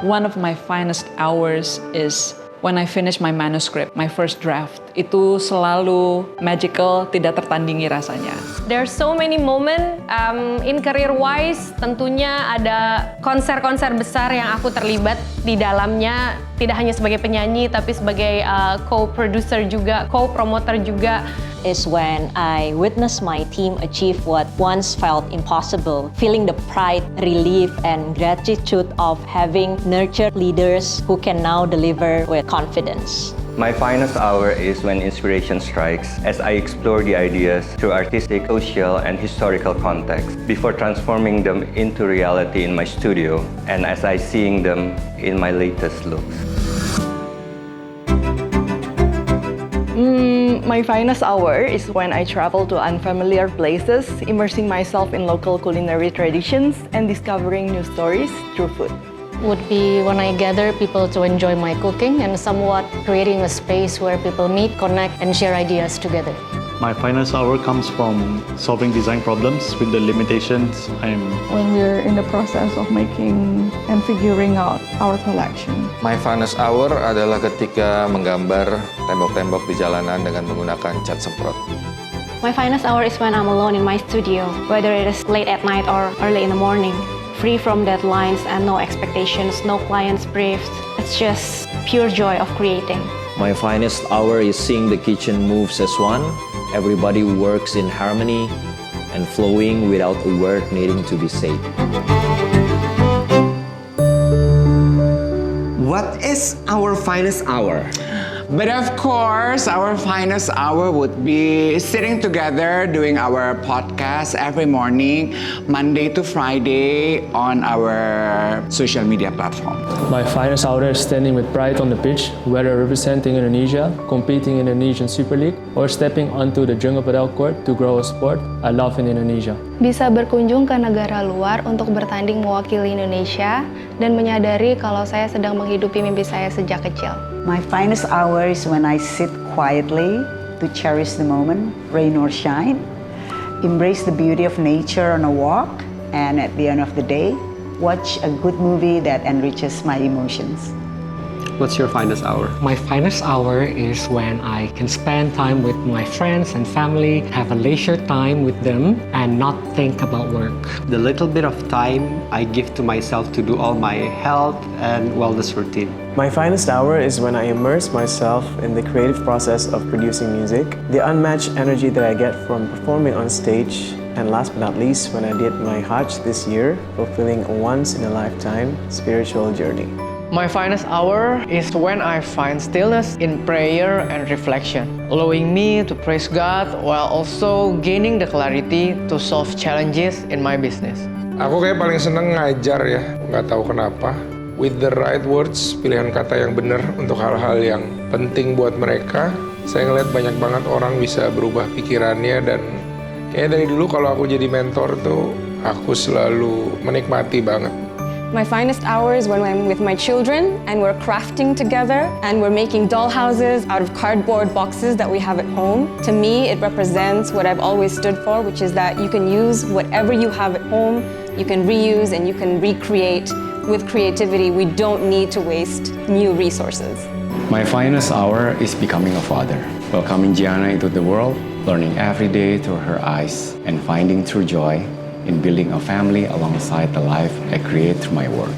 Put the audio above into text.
One of my finest hours is when I finish my manuscript, my first draft. Itu selalu magical, tidak tertandingi rasanya. There are so many moments in career-wise, tentunya ada konser-konser besar yang aku terlibat di dalamnya, tidak hanya sebagai penyanyi, tapi sebagai co-producer juga, co-promoter juga. Is when I witnessed my team achieve what once felt impossible, feeling the pride, relief, and gratitude of having nurtured leaders who can now deliver with confidence. My finest hour is when inspiration strikes as I explore the ideas through artistic, social, and historical context before transforming them into reality in my studio and as I seeing them in my latest looks. My finest hour is when I travel to unfamiliar places, immersing myself in local culinary traditions and discovering new stories through food. Would be when I gather people to enjoy my cooking and somewhat creating a space where people meet, connect, and share ideas together. My finest hour comes from solving design problems with the limitations When we're in the process of making and figuring out our collection. My finest hour adalah ketika menggambar tembok-tembok di jalanan dengan menggunakan cat semprot. My finest hour is when I'm alone in my studio, whether it is late at night or early in the morning. Free from deadlines and no expectations, no clients' briefs. It's just pure joy of creating. My finest hour is seeing the kitchen moves as one. Everybody works in harmony and flowing without a word needing to be said. What is our finest hour? But of course, our finest hour would be sitting together doing our podcast every morning, Monday to Friday on our social media platform. My finest hour is standing with pride on the pitch, whether representing Indonesia, competing in the Indonesian Super League, or stepping onto the Jungle Padel court to grow a sport I love in Indonesia. Bisa berkunjung ke negara luar untuk bertanding mewakili Indonesia dan menyadari kalau saya sedang menghidupi mimpi saya sejak kecil. My finest hour is when I sit quietly to cherish the moment, rain or shine, embrace the beauty of nature on a walk, and at the end of the day, watch a good movie that enriches my emotions. What's your finest hour? My finest hour is when I can spend time with my friends and family, have a leisure time with them, and not think about work. The little bit of time I give to myself to do all my health and wellness routine. My finest hour is when I immerse myself in the creative process of producing music, the unmatched energy that I get from performing on stage, and last but not least, when I did my Hajj this year, fulfilling a once-in-a-lifetime spiritual journey. My finest hour is when I find stillness in prayer and reflection, allowing me to praise God while also gaining the clarity to solve challenges in my business. Aku kayak paling seneng ngajar ya, nggak tahu kenapa. With the right words, pilihan kata yang benar untuk hal-hal yang penting buat mereka. Saya ngeliat banyak banget orang bisa berubah pikirannya dan kayaknya dari dulu kalau aku jadi mentor tuh, aku selalu menikmati banget. My finest hour is when I'm with my children and we're crafting together and we're making doll houses out of cardboard boxes that we have at home. To me, it represents what I've always stood for, which is that you can use whatever you have at home, you can reuse and you can recreate. With creativity, we don't need to waste new resources. My finest hour is becoming a father, welcoming Gianna into the world, learning every day through her eyes, and finding true joy in building a family alongside the life I create through my work.